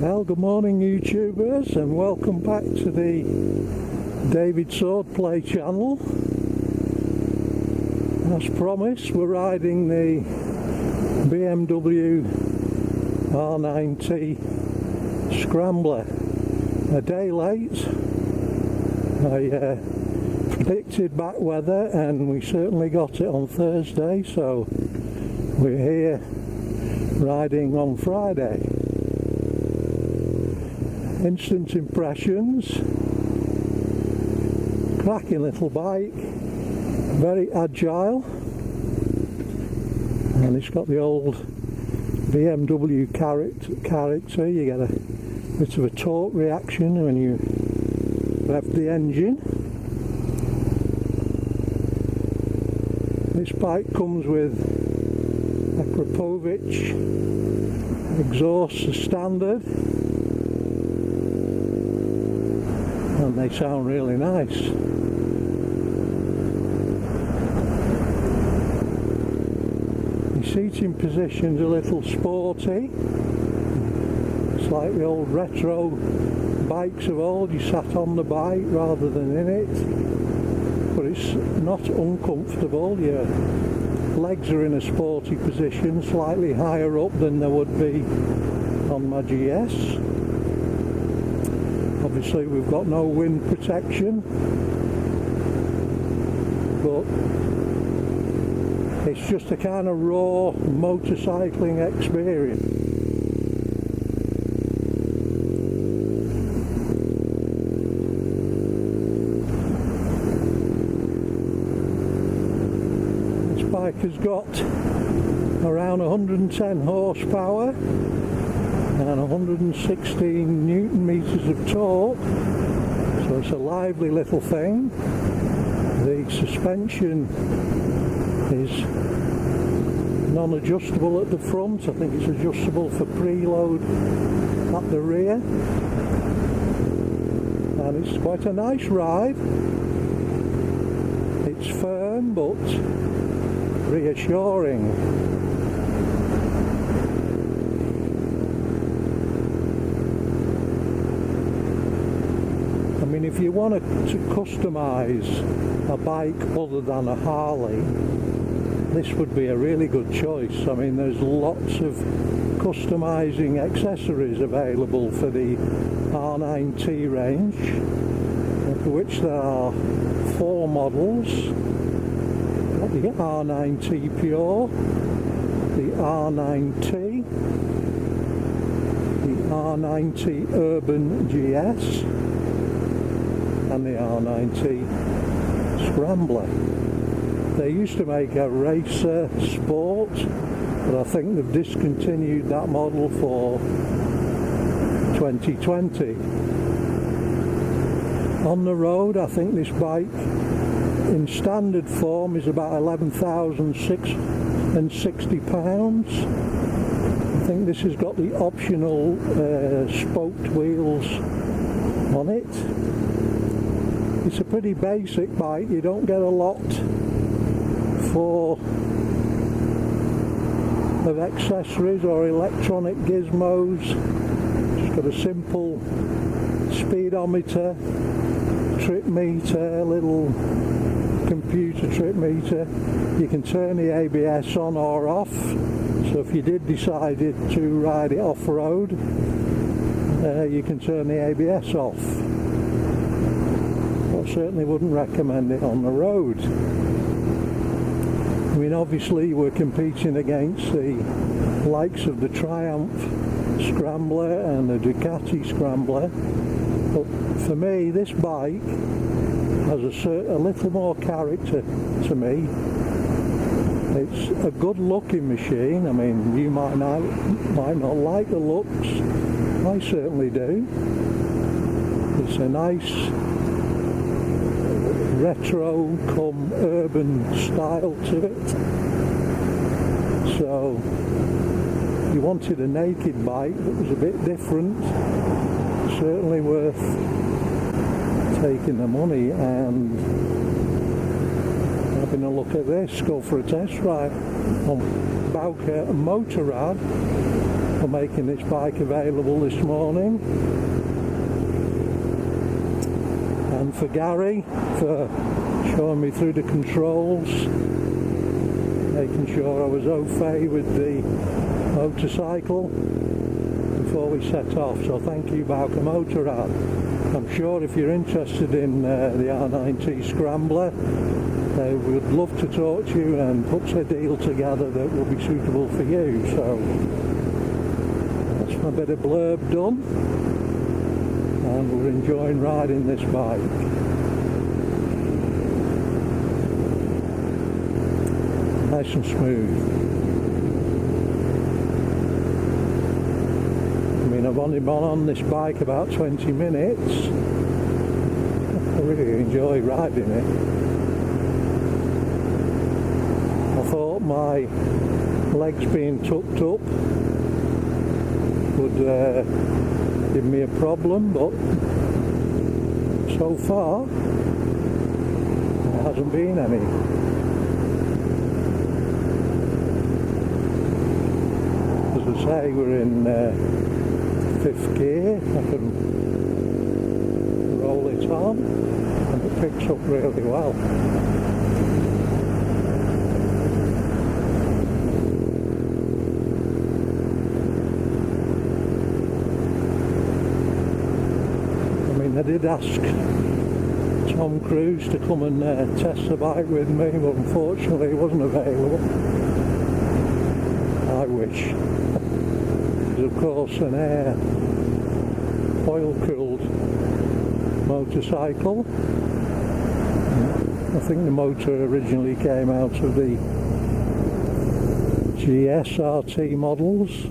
Well, good morning YouTubers, and welcome back to the David Swordplay channel. As promised, we're riding the BMW R T Scrambler. A day late. I predicted bad weather and we certainly got it on Thursday, so we're here riding on Friday. Instant impressions: cracking little bike, very agile, and it's got the old BMW character. You get a bit of a torque reaction when you rev the engine. This bike comes with a Krapovich exhaust as standard, and they sound really nice. The seating position's a little sporty. It's like the old retro bikes of old. You sat on the bike rather than in it, but it's not uncomfortable. Your legs are in a sporty position, slightly higher up than they would be on my GS. Obviously we've got no wind protection, but it's just a kind of raw motorcycling experience. This bike has got around 110 horsepower and 116 newton meters of torque, so it's a lively little thing. The suspension is non-adjustable at the front. I think it's adjustable for preload at the rear, and it's quite a nice ride. It's firm but reassuring. I mean, if you wanted to customise a bike other than a Harley, this would be a really good choice. I mean, there's lots of customising accessories available for the R9T range, of which there are 4 models. The R9T Pure, the R9T, the R9T Urban GS, and the R9T Scrambler. They used to make a Racer Sport, but I think they've discontinued that model for 2020. On the road, I think this bike in standard form is about 11,660 pounds. I think this has got the optional spoked wheels on it. It's a pretty basic bike. You don't get a lot of accessories or electronic gizmos. Just got a simple speedometer, trip meter, little computer trip meter. You can turn the ABS on or off, so if you did decide to ride it off-road, you can turn the ABS off. I certainly wouldn't recommend it on the road. I mean, obviously we're competing against the likes of the Triumph Scrambler and the Ducati Scrambler, but for me this bike has a little more character to me. It's a good looking machine. I mean, you might not like the looks, I certainly do. It's a nice retro come urban style to it. So if you wanted a naked bike that was a bit different, certainly worth taking the money and having a look at this. Go for a test ride on Bowker Motorrad. for making this bike available this morning, and for Gary for showing me through the controls, making sure I was au fait with the motorcycle before we set off. So thank you, Bowker Motorrad. I'm sure if you're interested in the R9 T Scrambler, they would love to talk to you and put a deal together that will be suitable for you. So that's my bit of blurb done, and we're enjoying riding this bike. Nice and smooth. I mean, I've only been on this bike about 20 minutes. I really enjoy riding it. I thought my legs being tucked up would give me a problem, but so far there hasn't been any. As I say, we're in 5th gear. I can roll it on and it picks up really well. I did ask Tom Cruise to come and test the bike with me, but unfortunately he wasn't available. I wish. It's of course an air oil-cooled motorcycle. I think the motor originally came out of the GS RT models.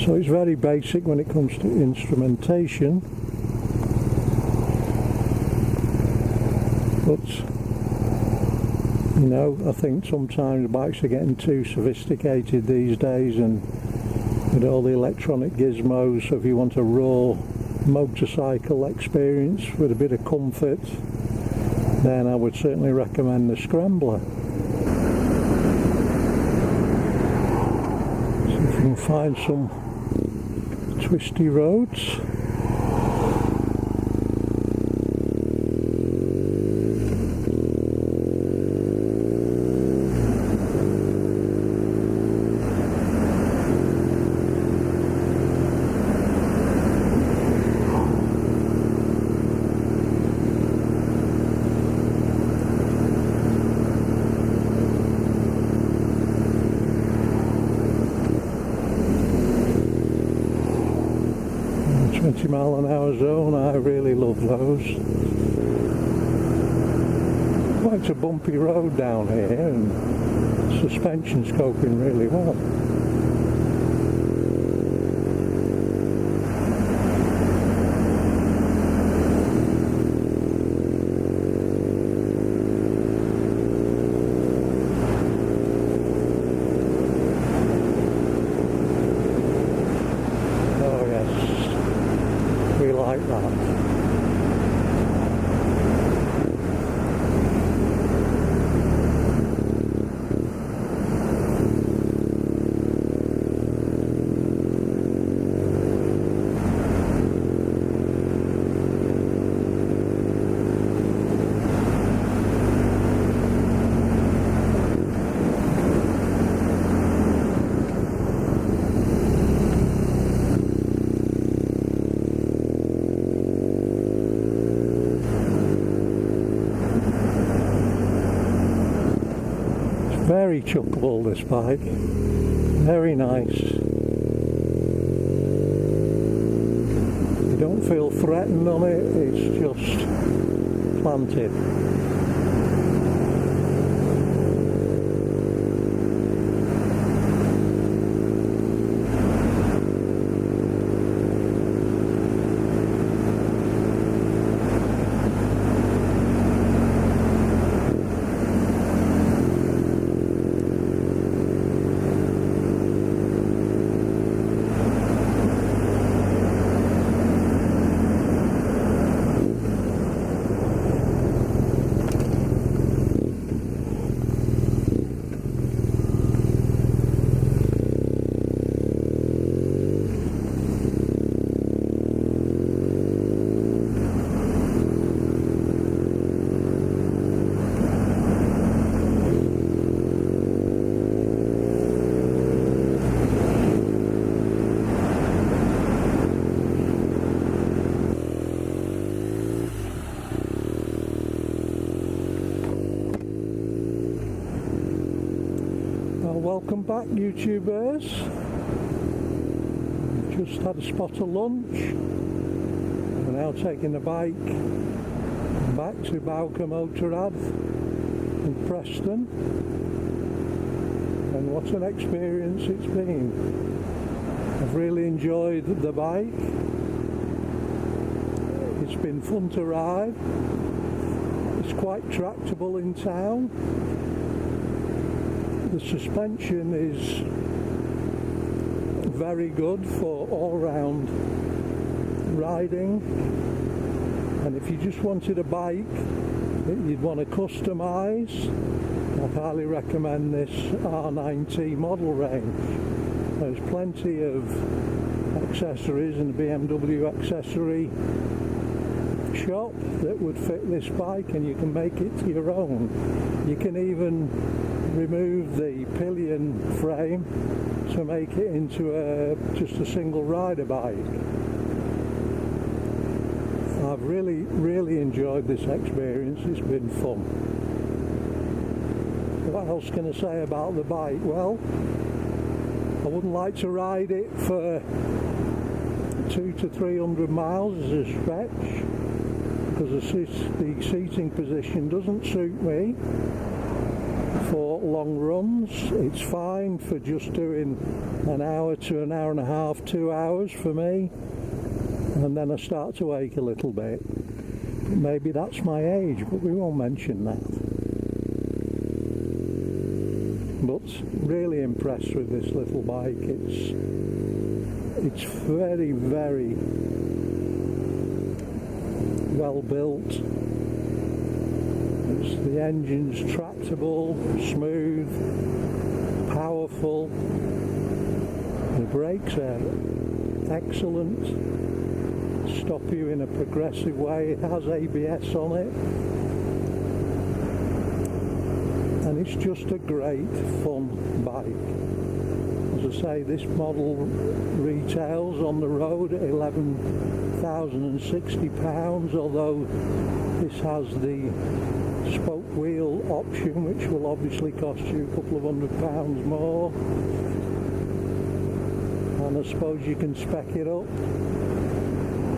So it's very basic when it comes to instrumentation, but you know, I think sometimes bikes are getting too sophisticated these days, and with all the electronic gizmos, so if you want a raw motorcycle experience with a bit of comfort, then I would certainly recommend the Scrambler. So if you can find some twisty roads. mph zone, I really love those. Quite a bumpy road down here, and suspension's coping really well. Like that. Very chuckable, this bike, very nice. You don't feel threatened on it, it's just planted. welcome back, YouTubers. Just had a spot of lunch. We're now taking the bike back to Bowker Motorrad in Preston, and what an experience it's been. I've really enjoyed the bike. It's been fun to ride. It's quite tractable in town. The suspension is very good for all-round riding, and if you just wanted a bike that you'd want to customise, I'd highly recommend this R9T model range. There's plenty of accessories in the BMW accessory shop that would fit this bike, and you can make it your own. You can even remove the pillion frame to make it into just a single rider bike. I've really enjoyed this experience. It's been fun. What else can I say about the bike? Well, I wouldn't like to ride it for 200 to 300 miles as a stretch, because the seating position doesn't suit me for long runs. It's fine for just doing an hour to an hour and a half, 2 hours for me, and then I start to ache a little bit. Maybe that's my age, but we won't mention that. But really impressed with this little bike. It's very well built. The engine's tractable, smooth, powerful. The brakes are excellent, stop you in a progressive way. It has ABS on it, and it's just a great fun bike. As I say, this model retails on the road at £11,060, although this has the spoke wheel option, which will obviously cost you a couple of £100 more, and I suppose you can spec it up.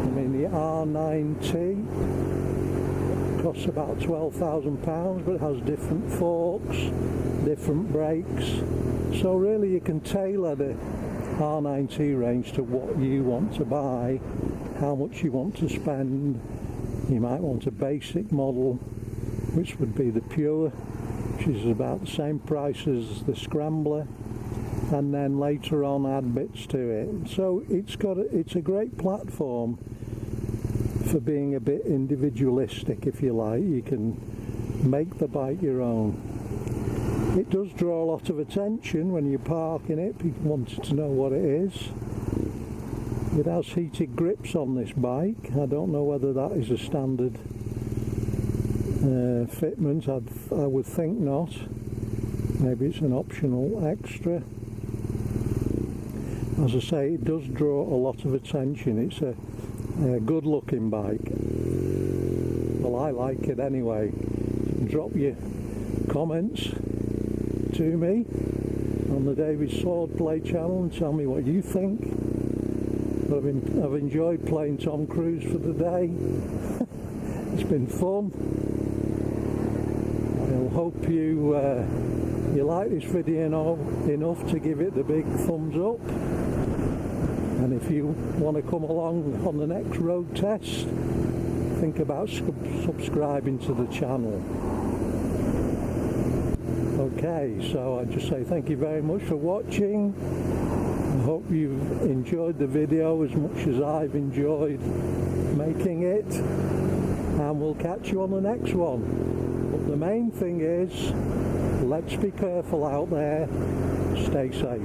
I mean, the R9T costs about £12,000, but it has different forks, different brakes, so really you can tailor the R9T range to what you want to buy, how much you want to spend. You might want a basic model, which would be the Pure, which is about the same price as the Scrambler, and then later on add bits to it. So it's a great platform for being a bit individualistic, if you like. You can make the bike your own. It does draw a lot of attention when you park in it. People wanted to know what it is. It has heated grips on this bike. I don't know whether that is a standard fitment. I would think not. Maybe it's an optional extra. As I say, it does draw a lot of attention. It's a good looking bike. Well, I like it anyway. Drop your comments to me on the David Swordplay channel and tell me what you think. I've enjoyed playing Tom Cruise for the day. It's been fun. I hope you like this video enough to give it the big thumbs up, and if you want to come along on the next road test, think about subscribing to the channel. Okay, so I just say thank you very much for watching. I hope you've enjoyed the video as much as I've enjoyed making it, and we'll catch you on the next one. But the main thing is, let's be careful out there, stay safe.